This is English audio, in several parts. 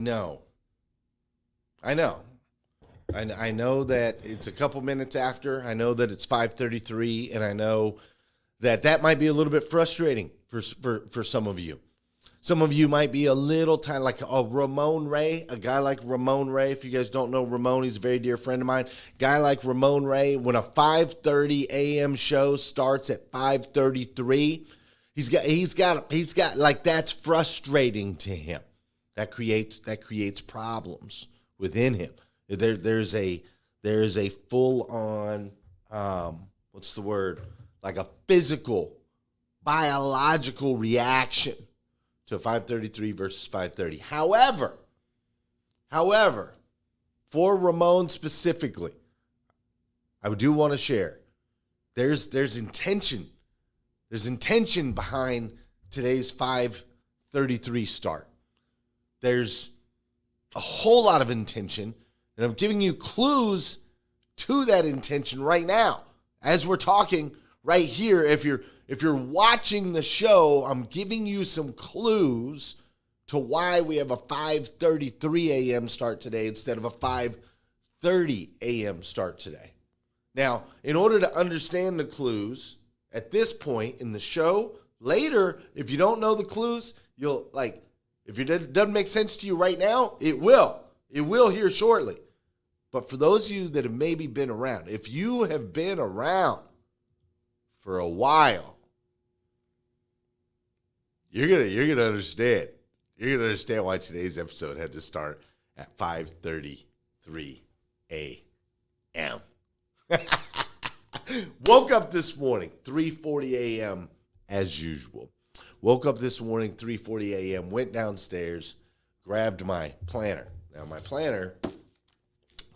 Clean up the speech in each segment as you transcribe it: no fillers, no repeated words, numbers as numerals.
No, I know. I know that it's a couple minutes after. I know that it's 5:33, and I know that might be a little bit frustrating for some of you. Some of you might be a little tired, like a Ramon Ray, a guy like Ramon Ray. If you guys don't know Ramon, he's a very dear friend of mine. Guy like Ramon Ray, when a 5:30 a.m. show starts at 5:33, he's got like, that's frustrating to him. That creates problems within him. There's a full on what's the word? Like a physical, biological reaction to 5:33 versus 5:30. However, for Ramon specifically, I do want to share. There's intention. There's intention behind today's 5:33 start. There's a whole lot of intention, and I'm giving you clues to that intention right now as we're talking right here. If you're watching the show, I'm giving you some clues to why we have a 5:33 a.m. start today instead of a 5:30 a.m. start today. Now, in order to understand the clues at this point in the show, later, if you don't know the clues, you'll if it doesn't make sense to you right now, it will. It will here shortly. But for those of you that have maybe been around, if you have been around for a while, you're gonna understand. You're gonna understand why today's episode had to start at 5:33 a.m. Woke up this morning, 3:40 a.m. as usual. Woke up this morning, 3:40 a.m., went downstairs, grabbed my planner. Now, my planner,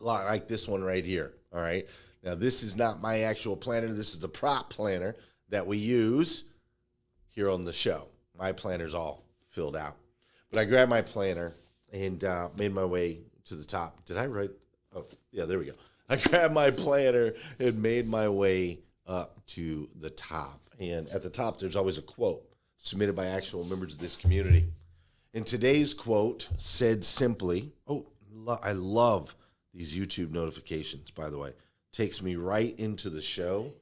like this one right here, all right? Now, this is not my actual planner. This is the prop planner that we use here on the show. My planner's all filled out. But I grabbed my planner and made my way to the top. Did I write? Oh, yeah, there we go. I grabbed my planner and made my way up to the top. And at the top, there's always a quote submitted by actual members of this community. And today's quote said simply, I love these YouTube notifications, by the way. Takes me right into the show.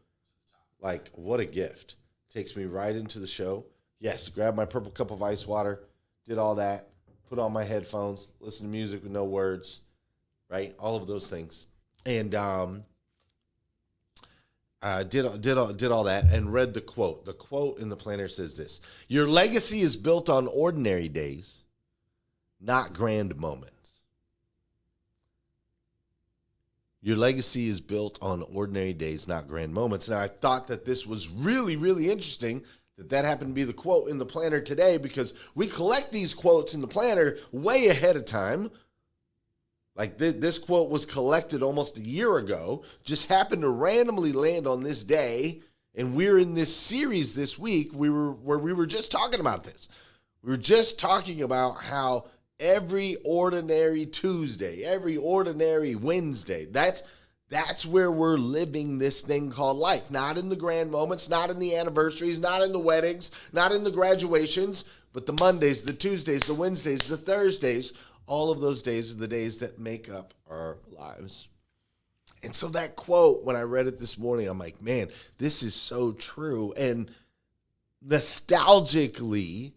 Like, what a gift. Takes me right into the show. Yes, grab my purple cup of ice water, did all that, put on my headphones, listen to music with no words, right? All of those things. And did all that and read the quote. The quote in the planner says this: "Your legacy is built on ordinary days, not grand moments." Your legacy is built on ordinary days, not grand moments. Now, I thought that this was really, really interesting that happened to be the quote in the planner today, because we collect these quotes in the planner way ahead of time. Like this quote was collected almost a year ago, just happened to randomly land on this day, and we're in this series this week where we were just talking about this. We were just talking about how every ordinary Tuesday, every ordinary Wednesday, that's where we're living this thing called life. Not in the grand moments, not in the anniversaries, not in the weddings, not in the graduations, but the Mondays, the Tuesdays, the Wednesdays, the Thursdays. All of those days are the days that make up our lives. And so that quote, when I read it this morning, I'm like, man, this is so true. And nostalgically,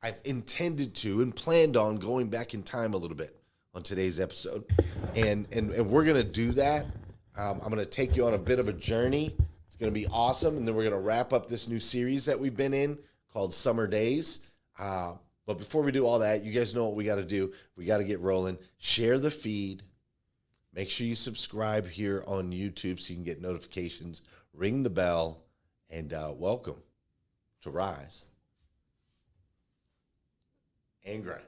I've intended to and planned on going back in time a little bit on today's episode. And we're going to do that. I'm going to take you on a bit of a journey. It's going to be awesome. And then we're going to wrap up this new series that we've been in called Summer Daze. But before we do all that, you guys know what we got to do. We got to get rolling. Share the feed. Make sure you subscribe here on YouTube so you can get notifications. Ring the bell. And welcome to Rise and Grind.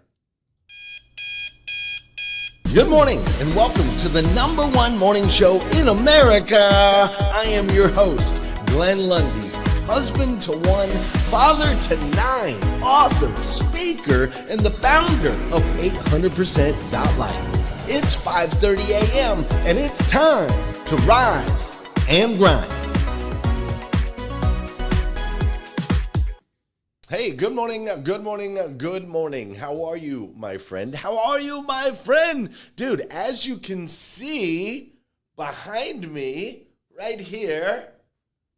Good morning and welcome to the #1 morning show in America. I am your host, Glenn Lundy. Husband to 1, father to 9, author, speaker, and the founder of 800%.life. It's 5:30 a.m. and it's time to rise and grind. Hey, good morning, good morning, good morning. How are you, my friend? How are you, my friend? Dude, as you can see behind me, right here,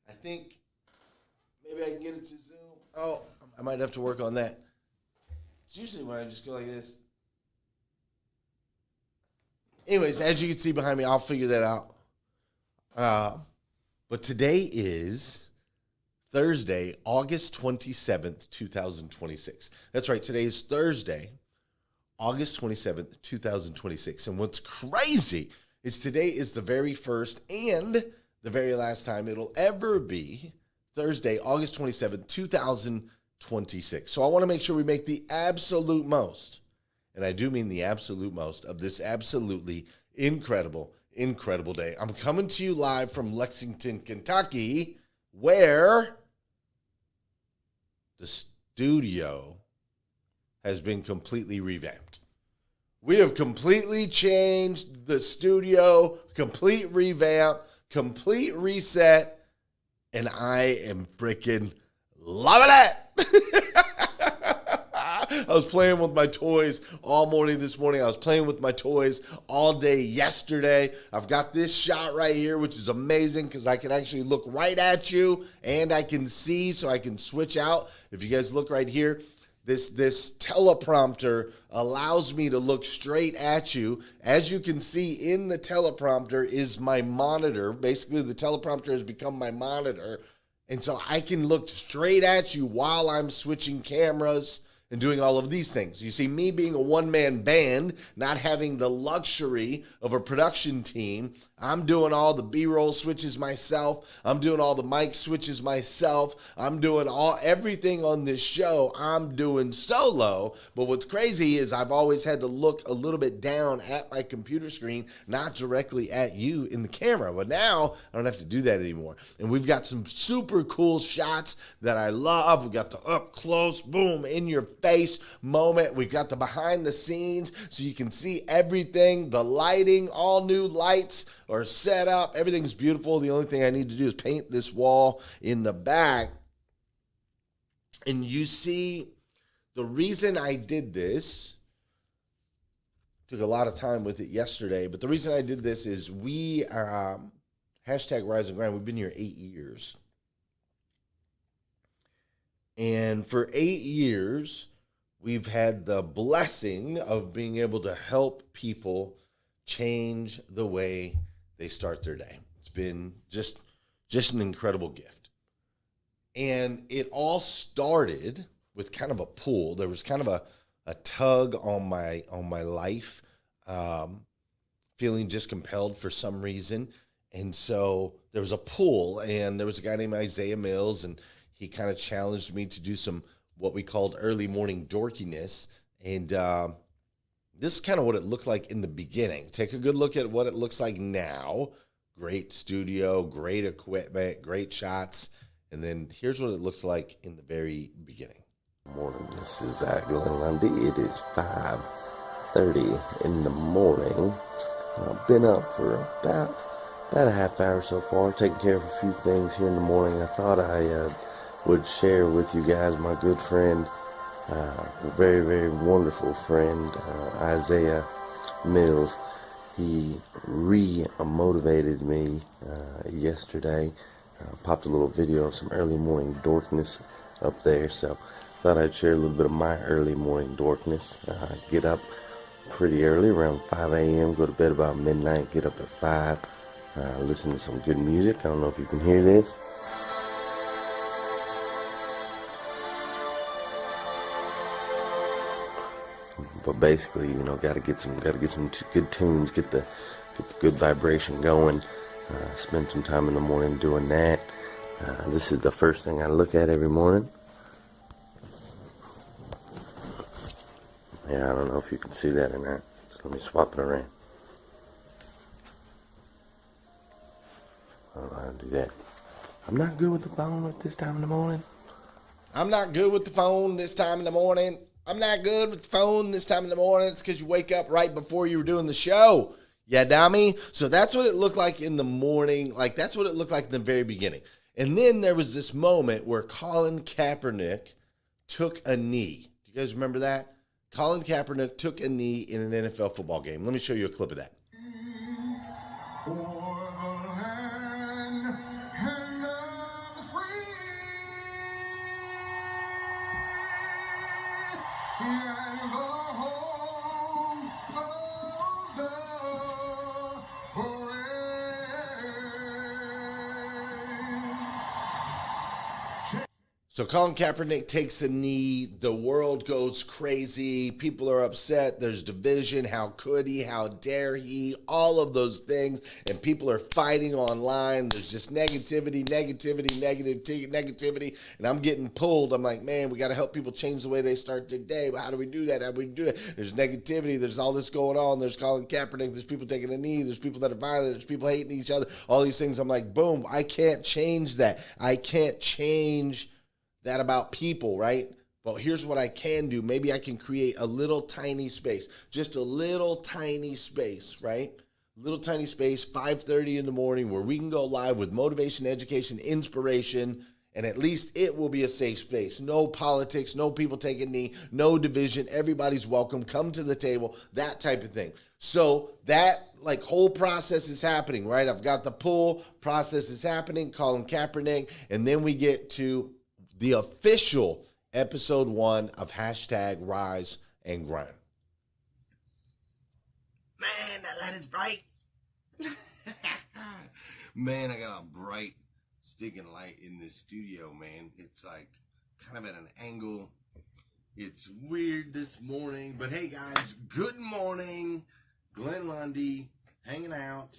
I think maybe I can get it to zoom. Oh, I might have to work on that. It's usually when I just go like this. Anyways, as you can see behind me, I'll figure that out. But today is Thursday, August 27th, 2026. That's right. Today is Thursday, August 27th, 2026. And what's crazy is today is the very first and the very last time it'll ever be Thursday, August 27th, 2026. So I want to make sure we make the absolute most, and I do mean the absolute most, of this absolutely incredible day. I'm coming to you live from Lexington, Kentucky, where the studio has been completely revamped. We have completely changed the studio, complete revamp, complete reset, and I am freaking loving it. I was playing with my toys all morning this morning. I was playing with my toys all day yesterday. I've got this shot right here, which is amazing because I can actually look right at you and I can see, so I can switch out. If you guys look right here, this teleprompter allows me to look straight at you. As you can see, in the teleprompter is my monitor. Basically, the teleprompter has become my monitor. And so I can look straight at you while I'm switching cameras and doing all of these things. You see, me being a one-man band, not having the luxury of a production team, I'm doing all the B-roll switches myself. I'm doing all the mic switches myself. I'm doing everything on this show. I'm doing solo. But what's crazy is I've always had to look a little bit down at my computer screen, not directly at you in the camera. But now I don't have to do that anymore. And we've got some super cool shots that I love. We've got the up close, boom, in your face moment. We've got the behind the scenes so you can see everything. The lighting, all new lights are set up. Everything's beautiful. The only thing I need to do is paint this wall in the back. And you see, the reason I did this, took a lot of time with it yesterday, but the reason I did this is we are hashtag Rise and Grind. We've been here 8 years. And for 8 years, we've had the blessing of being able to help people change the way they start their day. It's been just an incredible gift. And it all started with kind of a pull. There was kind of a tug on my life, feeling just compelled for some reason. And so there was a pull, and there was a guy named Isaiah Mills, and he kind of challenged me to do some what we called early morning dorkiness. And this is kind of what it looked like in the beginning. Take a good look at what it looks like now. Great studio, great equipment, great shots. And then here's what it looks like in the very beginning. Morning, this is Glenn Lundy. It is 5:30 in the morning. I've been up for about a half hour so far, taking care of a few things here in the morning. I thought I would share with you guys my good friend, very, very wonderful friend, Isaiah Mills. He re-motivated me yesterday. Popped a little video of some early morning dorkness up there, so thought I'd share a little bit of my early morning dorkness. Get up pretty early, around 5 a.m., go to bed about midnight, get up at 5, listen to some good music. I don't know if you can hear this. But basically, you know, gotta get some good tunes, get the good vibration going. Spend some time in the morning doing that. This is the first thing I look at every morning. Yeah, I don't know if you can see that or not. So let me swap it around. I don't know how to do that. I'm not good with the phone at this time in the morning. I'm not good with the phone this time in the morning. I'm not good with the phone this time in the morning. It's because you wake up right before you were doing the show. Yeah, dummy. So that's what it looked like in the morning. Like, that's what it looked like in the very beginning. And then there was this moment where Colin Kaepernick took a knee. Do you guys remember that? Colin Kaepernick took a knee in an NFL football game. Let me show you a clip of that. So Colin Kaepernick takes a knee. The world goes crazy. People are upset. There's division. How could he? How dare he? All of those things. And people are fighting online. There's just negativity. And I'm getting pulled. I'm like, man, we got to help people change the way they start their day. But how do we do that? How do we do it? There's negativity. There's all this going on. There's Colin Kaepernick. There's people taking a knee. There's people that are violent. There's people hating each other. All these things. I'm like, boom, I can't change that. I can't change that about people, right? But here's what I can do. Maybe I can create a little tiny space, just a little tiny space, right? Little tiny space, 5:30 in the morning, where we can go live with motivation, education, inspiration, and at least it will be a safe space. No politics, no people taking knee, no division. Everybody's welcome. Come to the table, that type of thing. So that whole process is happening, right? I've got the pull process is happening, Colin Kaepernick, and then we get to the official episode 1 of #Rise and Grind. Man, that light is bright. Man, I got a bright sticking light in this studio, man. It's like kind of at an angle. It's weird this morning, but hey guys, good morning. Glenn Lundy hanging out.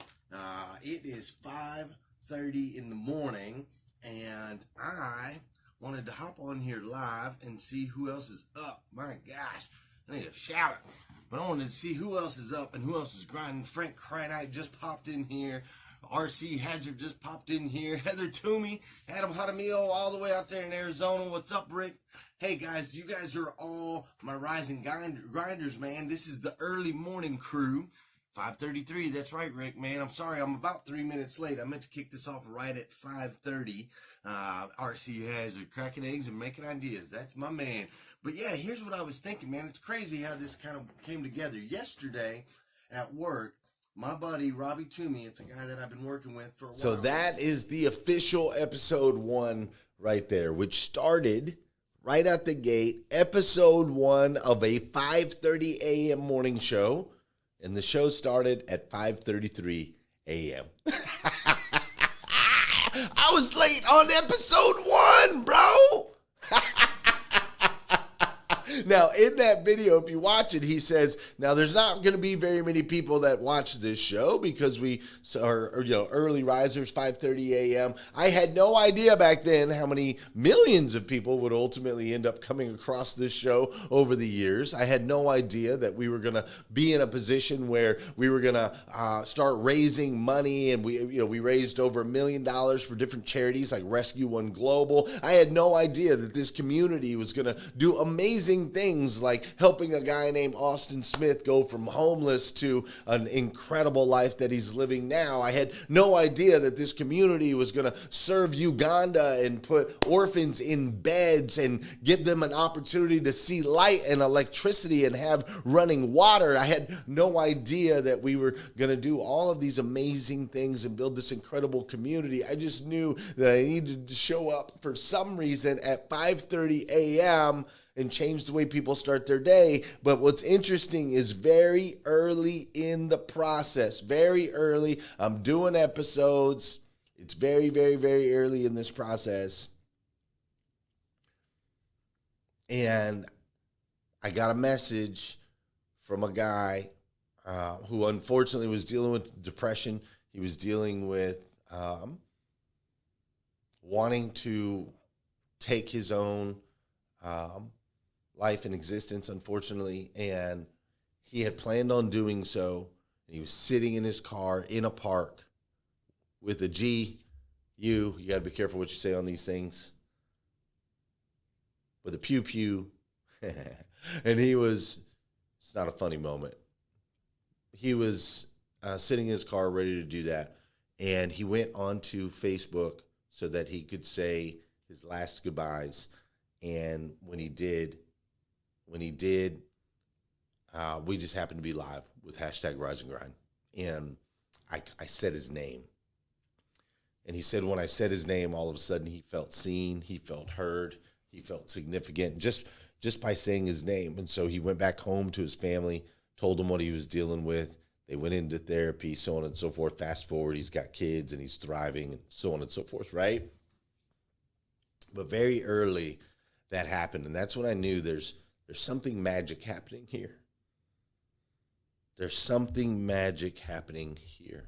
It is 5:30 in the morning, and I wanted to hop on here live and see who else is up. My gosh, I need to shout it. But I wanted to see who else is up and who else is grinding. Frank Cranite just popped in here. RC Hazard just popped in here. Heather Toomey, Adam Jaramillo, all the way out there in Arizona. What's up, Rick? Hey, guys, you guys are all my rising grinders, man. This is the early morning crew. 5:33, that's right, Rick, man. I'm sorry, I'm about 3 minutes late. I meant to kick this off right at 5:30. RC Hazard, cracking eggs and making ideas. That's my man. But yeah, here's what I was thinking, man. It's crazy how this kind of came together. Yesterday at work, my buddy Robbie Toomey, it's a guy that I've been working with for a while. So that is the official episode 1 right there, which started right out the gate. Episode 1 of a 5:30 a.m. morning show. And the show started at 5:33 a.m. I was late on episode 1, bro. Now, in that video, if you watch it, he says, now there's not going to be very many people that watch this show because we are, early risers, 5:30 a.m. I had no idea back then how many millions of people would ultimately end up coming across this show over the years. I had no idea that we were going to be in a position where we were going to start raising money, and we raised over $1 million for different charities like Rescue One Global. I had no idea that this community was going to do amazing things like helping a guy named Austin Smith go from homeless to an incredible life that he's living now. I had no idea that this community was going to serve Uganda and put orphans in beds and give them an opportunity to see light and electricity and have running water. I had no idea that we were going to do all of these amazing things and build this incredible community. I just knew that I needed to show up for some reason at 5:30 a.m. and change the way people start their day. But what's interesting is very early in the process, very early, I'm doing episodes. It's very, very, very early in this process. And I got a message from a guy who unfortunately was dealing with depression. He was dealing with wanting to take his own life and existence, unfortunately, and he had planned on doing so. He was sitting in his car in a park with a you got to be careful what you say on these things, with a pew and it's not a funny moment. He was sitting in his car ready to do that, and he went onto Facebook so that he could say his last goodbyes. And when he did, we just happened to be live with hashtag Rise and Grind. And I said his name. And he said when I said his name, all of a sudden he felt seen, he felt heard, he felt significant just by saying his name. And so he went back home to his family, told them what he was dealing with. They went into therapy, so on and so forth. Fast forward, he's got kids and he's thriving and so on and so forth, right? But very early that happened. And that's when I knew there's something magic happening here. There's something magic happening here.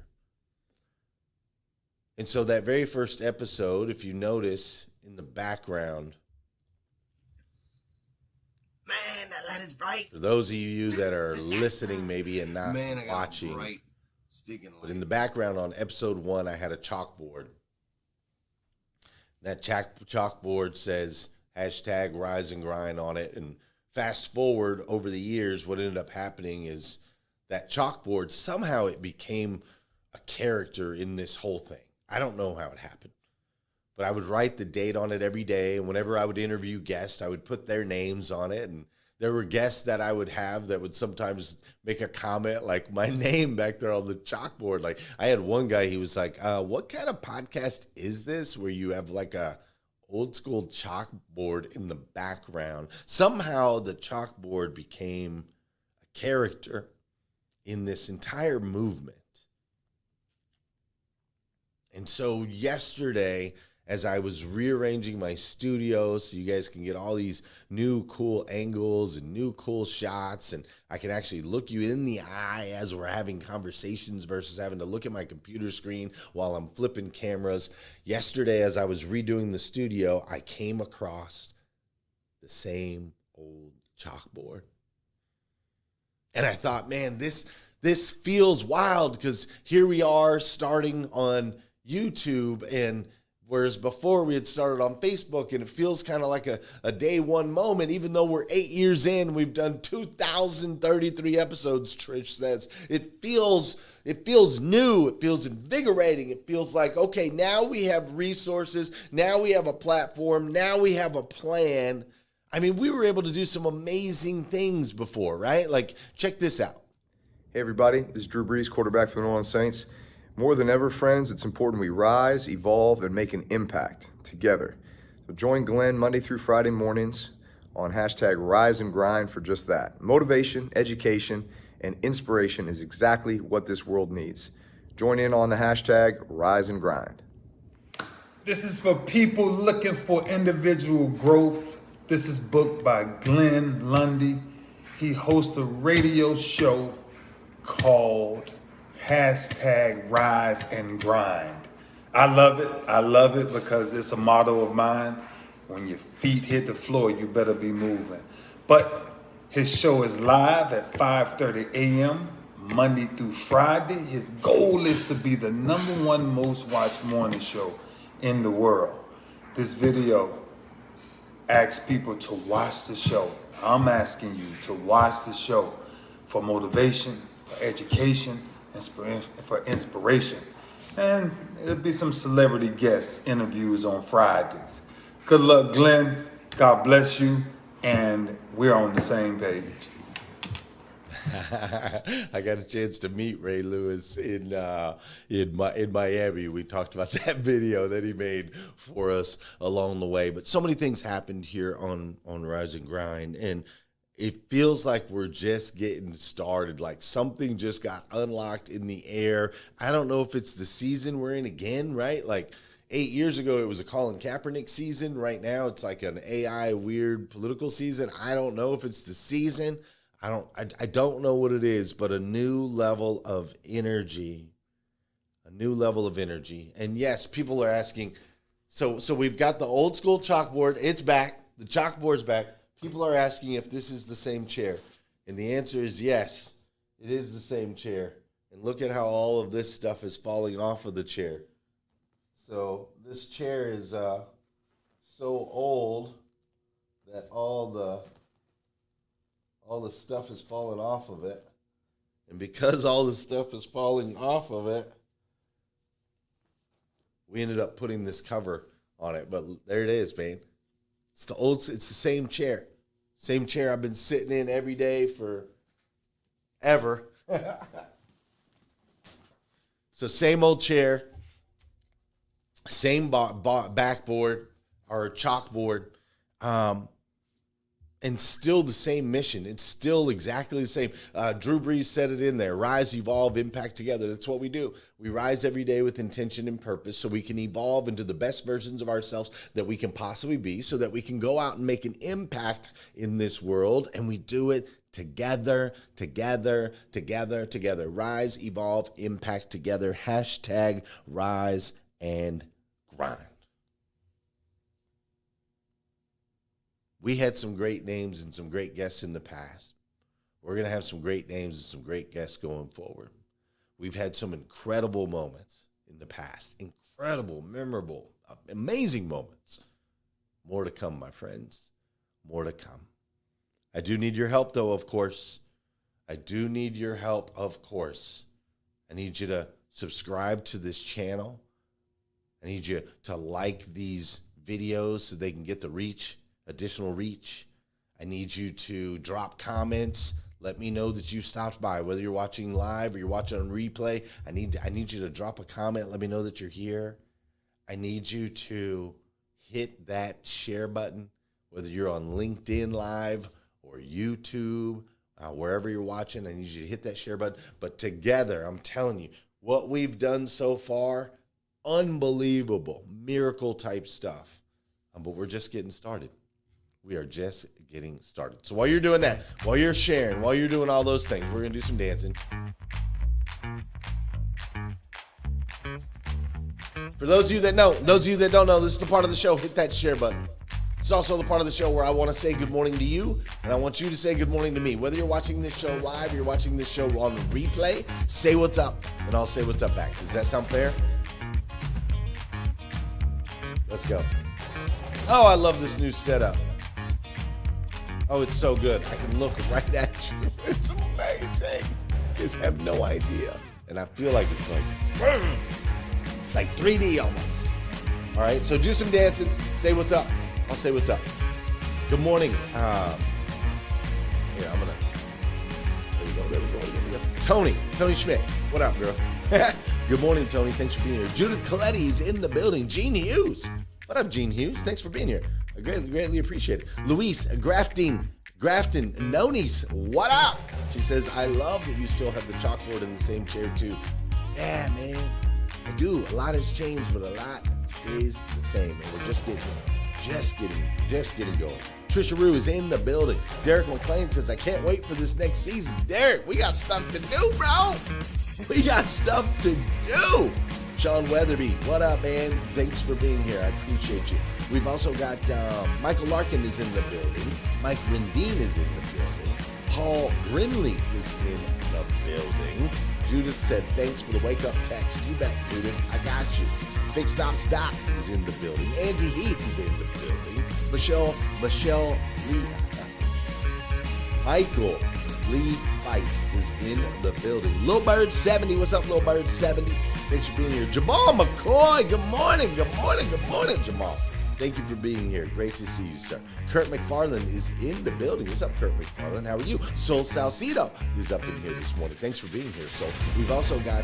And so that very first episode, if you notice in the background, Man, that light is bright. for those of you that are listening maybe and not Man, I got watching, bright sticking light. but in the background on episode 1, I had a chalkboard. That chalkboard says hashtag Rise and Grind on it. And fast forward over the years, what ended up happening is that chalkboard, somehow it became a character in this whole thing. I don't know how it happened, but I would write the date on it every day. And whenever I would interview guests, I would put their names on it. And there were guests that I would have that would sometimes make a comment like my name back there on the chalkboard. Like I had one guy, he was like, what kind of podcast is this where you have like a old school chalkboard in the background? Somehow the chalkboard became a character in this entire movement. And so yesterday, as I was rearranging my studio so you guys can get all these new cool angles and new cool shots, and I can actually look you in the eye as we're having conversations versus having to look at my computer screen while I'm flipping cameras. Yesterday, as I was redoing the studio, I came across the same old chalkboard. And I thought, man, this feels wild because here we are starting on YouTube, and whereas before we had started on Facebook, and it feels kind of like a day one moment, even though we're 8 years in, we've done 2,033 episodes, Trish says. It feels new, it feels invigorating, it feels like, okay, now we have resources, now we have a platform, now we have a plan. I mean, we were able to do some amazing things before, right? Like, check this out. Hey everybody, this is Drew Brees, quarterback for the New Orleans Saints. More than ever, friends, it's important we rise, evolve, and make an impact together. So join Glenn Monday through Friday mornings on hashtag Rise and Grind for just that. Motivation, education, and inspiration is exactly what this world needs. Join in on the hashtag Rise and Grind. This is for people looking for individual growth. This is booked by Glenn Lundy. He hosts a radio show called hashtag Rise and Grind. I love it because it's a motto of mine. When your feet hit the floor, you better be moving. But his show is live at 5:30 a.m. Monday through Friday. His goal is to be the #1 most watched morning show in the world. This video asks people to watch the show. I'm asking you to watch the show for motivation, for education, and for inspiration. And there'll be some celebrity guest interviews on Fridays. Good luck, Glenn. God bless you. And we're on the same page. I got a chance to meet Ray Lewis in Miami. We talked about that video that he made for us along the way. But so many things happened here on Rise and Grind, and it feels like we're just getting started. Like something just got unlocked in the air. I don't know if it's the season we're in again, right? Like 8 years ago, it was a Colin Kaepernick season. Right now, it's like an AI weird political season. I don't know if it's the season. I don't know what it is, but a new level of energy. A new level of energy. And yes, people are asking, so we've got the old school chalkboard. It's back. The chalkboard's back. People are asking if this is the same chair. And the answer is yes, it is the same chair. And look at how all of this stuff is falling off of the chair. So this chair is so old that all the stuff is falling off of it. And because all the stuff is falling off of it, we ended up putting this cover on it. But there it is, man. It's the same chair. Same chair I've been sitting in every day for ever. So same old chair, same backboard or chalkboard, and still the same mission. It's still exactly the same. Drew Brees said it in there: rise, evolve, impact together. That's what we do. We rise every day with intention and purpose so we can evolve into the best versions of ourselves that we can possibly be, so that we can go out and make an impact in this world. And we do it together, together, together, together. Rise, evolve, impact together. Hashtag rise and grind. We had some great names and some great guests in the past. We're going to have some great names and some great guests going forward. We've had some incredible moments in the past. Incredible, memorable, amazing moments. More to come, my friends. More to come. I do need your help, though, of course. I do need your help, of course. I need you to subscribe to this channel. I need you to like these videos so they can get the reach, additional reach. I need you to drop comments. Let me know that you stopped by, whether you're watching live or you're watching on replay. I need you to drop a comment. Let me know that you're here. I need you to hit that share button, whether you're on LinkedIn Live or YouTube, wherever you're watching. I need you to hit that share button. But together, I'm telling you, what we've done so far, unbelievable, miracle type stuff. But we're just getting started. We are just getting started. So while you're doing that, while you're sharing, while you're doing all those things, we're going to do some dancing. For those of you that know, those of you that don't know, this is the part of the show. Hit that share button. It's also the part of the show where I want to say good morning to you, and I want you to say good morning to me. Whether you're watching this show live or you're watching this show on replay, say what's up, and I'll say what's up back. Does that sound fair? Let's go. Oh, I love this new setup. Oh, it's so good. I can look right at you. It's amazing. You just have no idea. And I feel like it's like, it's like 3D almost. All right, so do some dancing. Say what's up. I'll say what's up. Good morning. Here, I'm going to, there we go. Tony Schmidt. What up, girl? Good morning, Tony. Thanks for being here. Judith Coletti is in the building. Gene Hughes. What up, Gene Hughes? Thanks for being here. I greatly appreciate it. Luis Grafton Nonis, what up? She says, I love that you still have the chalkboard in the same chair too. Yeah, man, I do. A lot has changed, but a lot stays the same, and we're just getting going. Trisha Rue is in the building. Derek McClain says, I can't wait for this next season. Derek, we got stuff to do, bro. We got stuff to do. Sean Weatherby, what up, man? Thanks for being here. I appreciate you. We've also got Michael Larkin is in the building. Mike Rendine is in the building. Paul Grinley is in the building. Judith said, thanks for the wake-up text. You bet, Judith. I got you. Fixed Ops Doc is in the building. Andy Heath is in the building. Michelle Lee. Michael Lee Fight is in the building. Lil Bird 70. What's up, Lil Bird 70? Thanks for being here. Jamal McCoy. Good morning. Good morning. Good morning, Jamal. Thank you for being here. Great to see you, sir. Kurt McFarland is in the building. What's up, Kurt McFarland? How are you? Sol Salcido is up in here this morning. Thanks for being here. So we've also got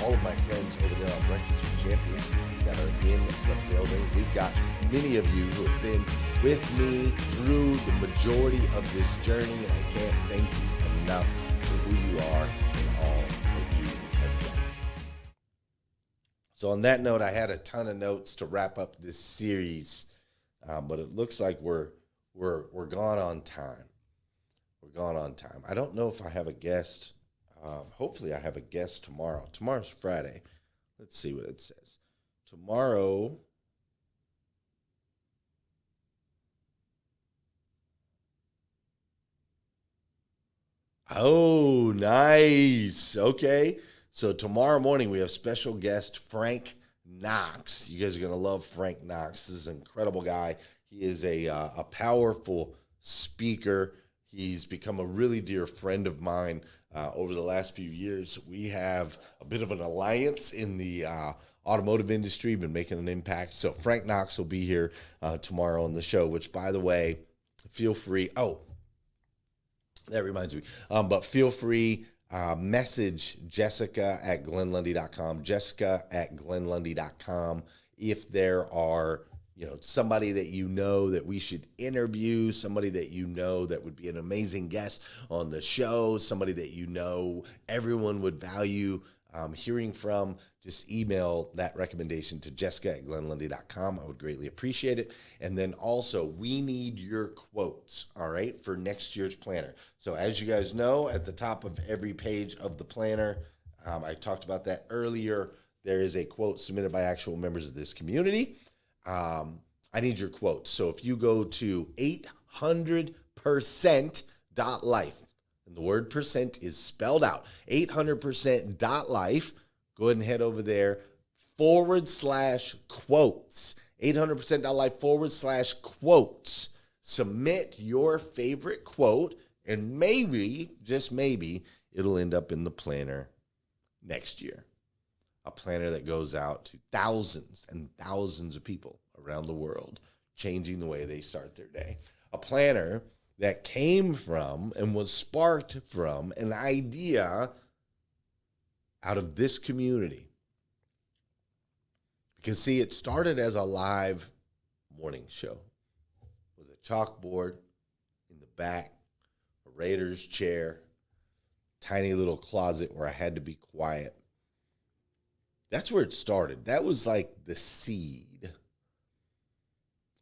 all of my friends over there on Breakfast with Champions that are in the building. We've got many of you who have been with me through the majority of this journey, and I can't thank you enough for who you are and all that you have done. So on that note, I had a ton of notes to wrap up this series, but it looks like we're gone on time. We're gone on time. I don't know if I have a guest. Hopefully I have a guest tomorrow. Tomorrow's Friday. Let's see what it says. Tomorrow. Oh, nice. Okay. So tomorrow morning, we have special guest Frank Knox. You guys are going to love Frank Knox. This is an incredible guy. He is a powerful speaker. He's become a really dear friend of mine over the last few years. We have a bit of an alliance in the automotive industry, been making an impact. So Frank Knox will be here tomorrow on the show, which, by the way, feel free. Oh, that reminds me. But feel free, message Jessica at glennlundy.com, Jessica at glennlundy.com, if there are, somebody that that we should interview, somebody that that would be an amazing guest on the show, somebody that everyone would value hearing from. Just email that recommendation to Jessica at glennlundy.com. I would greatly appreciate it. And then also, we need your quotes, all right, for next year's planner. So as you guys know, at the top of every page of the planner, I talked about that earlier, there is a quote submitted by actual members of this community. I need your quotes. So if you go to 800%.life, and the word percent is spelled out, 800%.life, go ahead and head over there, /quotes, 800%.life /quotes. Submit your favorite quote, and maybe, just maybe, it'll end up in the planner next year. A planner that goes out to thousands and thousands of people around the world, changing the way they start their day. A planner that came from and was sparked from an idea out of this community. Because, see, it started as a live morning show with a chalkboard in the back, a Raiders chair, tiny little closet where I had to be quiet. That's where it started. That was like the seed.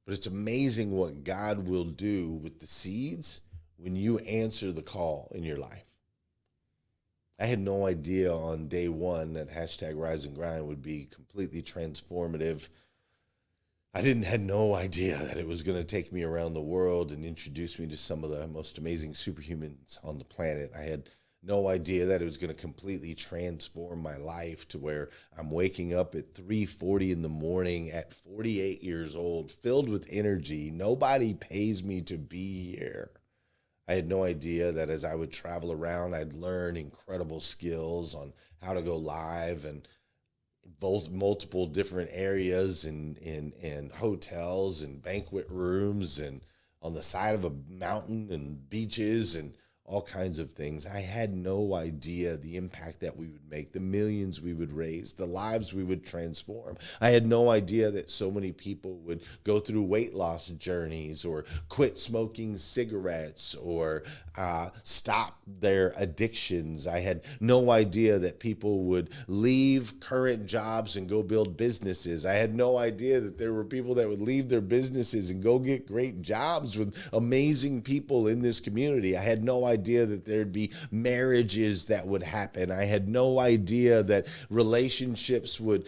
But it's amazing what God will do with the seeds when you answer the call in your life. I had no idea on day one that #Rise and Grind would be completely transformative. I had no idea that it was going to take me around the world and introduce me to some of the most amazing superhumans on the planet. I had no idea that it was going to completely transform my life to where I'm waking up at 3:40 in the morning at 48 years old, filled with energy. Nobody pays me to be here. I had no idea that as I would travel around, I'd learn incredible skills on how to go live and both multiple different areas in hotels and banquet rooms and on the side of a mountain and beaches and all kinds of things. I had no idea the impact that we would make, the millions we would raise, the lives we would transform. I had no idea that so many people would go through weight loss journeys or quit smoking cigarettes or stop their addictions. I had no idea that people would leave current jobs and go build businesses. I had no idea that there were people that would leave their businesses and go get great jobs with amazing people in this community. I had no idea that there'd be marriages that would happen. I had no idea that relationships would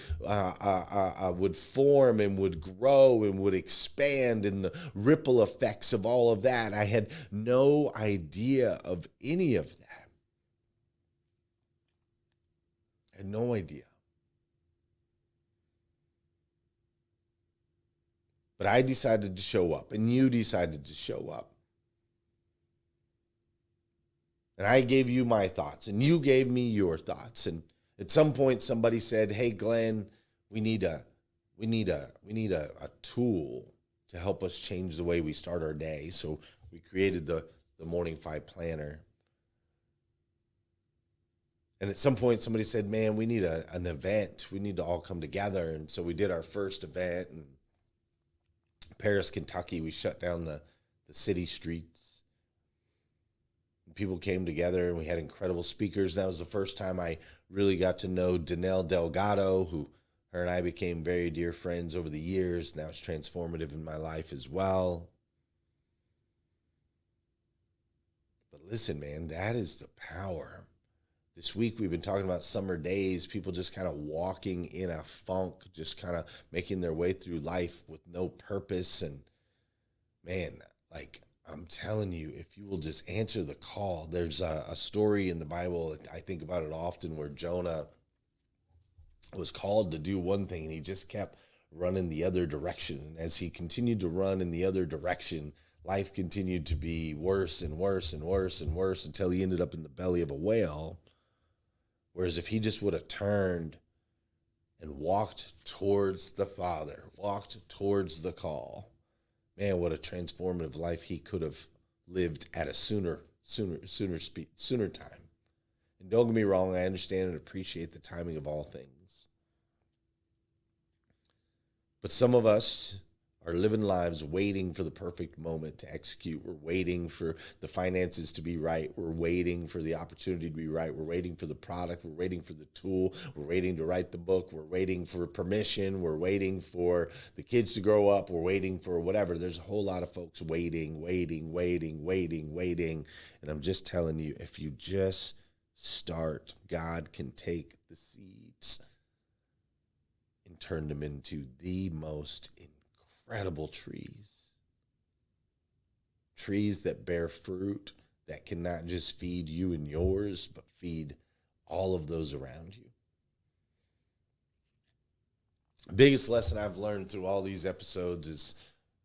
form and would grow and would expand, and the ripple effects of all of that. I had no idea of any of that. I had no idea. But I decided to show up, and you decided to show up. And I gave you my thoughts, and you gave me your thoughts. And at some point, somebody said, "Hey, Glenn, we need a tool to help us change the way we start our day." So we created the Morning 5 Planner. And at some point, somebody said, "Man, we need an event. We need to all come together." And so we did our first event in Paris, Kentucky. We shut down the city streets. People came together, and we had incredible speakers. That was the first time I really got to know Danelle Delgado, her and I became very dear friends over the years. Now it's transformative in my life as well. But listen, man, that is the power. This week we've been talking about Summer Daze, people just kind of walking in a funk, just kind of making their way through life with no purpose. And man, I'm telling you, if you will just answer the call, there's a story in the Bible, I think about it often, where Jonah was called to do one thing, and he just kept running the other direction. And as he continued to run in the other direction, life continued to be worse and worse and worse and worse until he ended up in the belly of a whale. Whereas if he just would have turned and walked towards the Father, walked towards the call, man, what a transformative life he could have lived at a sooner time. And don't get me wrong, I understand and appreciate the timing of all things. But some of us are living lives waiting for the perfect moment to execute. We're waiting for the finances to be right. We're waiting for the opportunity to be right. We're waiting for the product. We're waiting for the tool. We're waiting to write the book. We're waiting for permission. We're waiting for the kids to grow up. We're waiting for whatever. There's a whole lot of folks waiting. And I'm just telling you, if you just start, God can take the seeds and turn them into the most incredible trees that bear fruit that can not just feed you and yours, but feed all of those around you. The biggest lesson I've learned through all these episodes is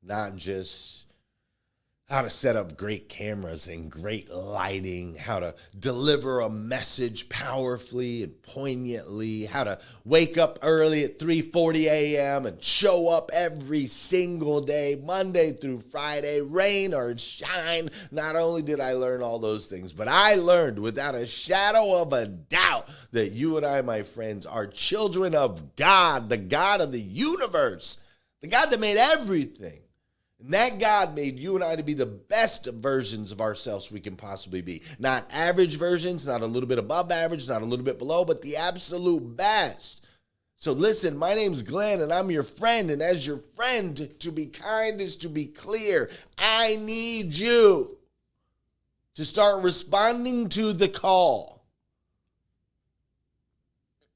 not just how to set up great cameras and great lighting, how to deliver a message powerfully and poignantly, how to wake up early at 3:40 a.m. and show up every single day, Monday through Friday, rain or shine. Not only did I learn all those things, but I learned without a shadow of a doubt that you and I, my friends, are children of God, the God of the universe, the God that made everything. And that God made you and I to be the best versions of ourselves we can possibly be. Not average versions, not a little bit above average, not a little bit below, but the absolute best. So listen, my name's Glenn, and I'm your friend. And as your friend, to be kind is to be clear. I need you to start responding to the call.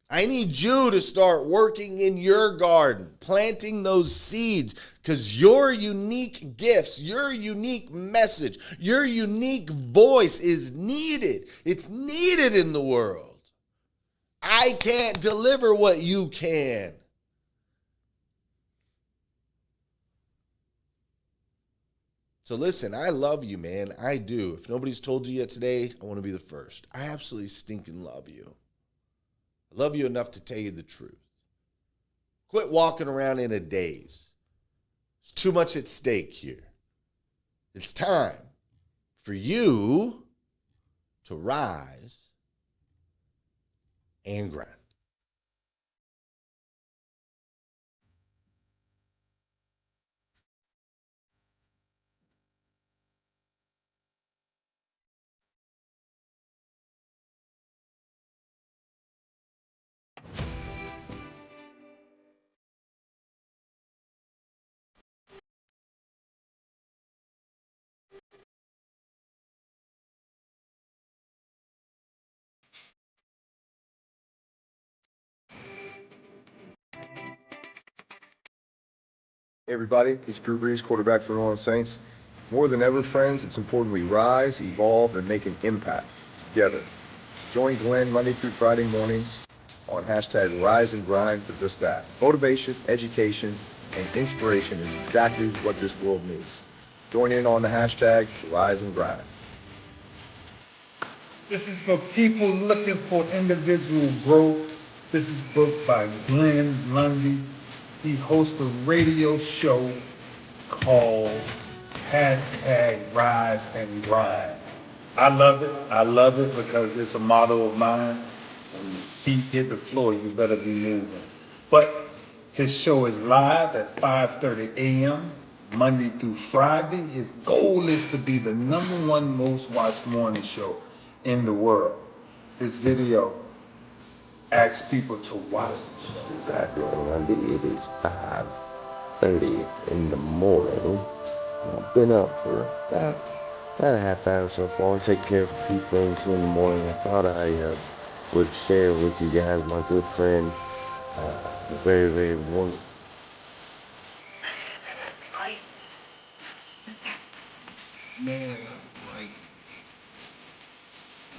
I need you to start working in your garden, planting those seeds, because your unique gifts, your unique message, your unique voice is needed. It's needed in the world. I can't deliver what you can. So listen, I love you, man. I do. If nobody's told you yet today, I want to be the first. I absolutely stinking love you. I love you enough to tell you the truth. Quit walking around in a daze. There's too much at stake here. It's time for you to rise and grind. Hey everybody, it's Drew Brees, quarterback for the New Orleans Saints. More than ever, friends, it's important we rise, evolve, and make an impact together. Join Glenn Monday through Friday mornings on hashtag Rise and Grind for just that. Motivation, education, and inspiration is exactly what this world needs. Join in on the hashtag Rise and Grind. This is for people looking for individual growth. This is booked by Glenn Lundy. He hosts a radio show called hashtag Rise and Grind. I love it. I love it because it's a motto of mine. When your feet hit the floor, you better be moving. But his show is live at 5:30 a.m. Monday through Friday. His goal is to be the #1 most watched morning show in the world. This video asks people to watch. Exactly, Lundy. It is 5:30 in the morning. I've been up for about a half hour so far, taking care of a few things in the morning. I thought I would share with you guys my good friend, very, very wonderful. Man,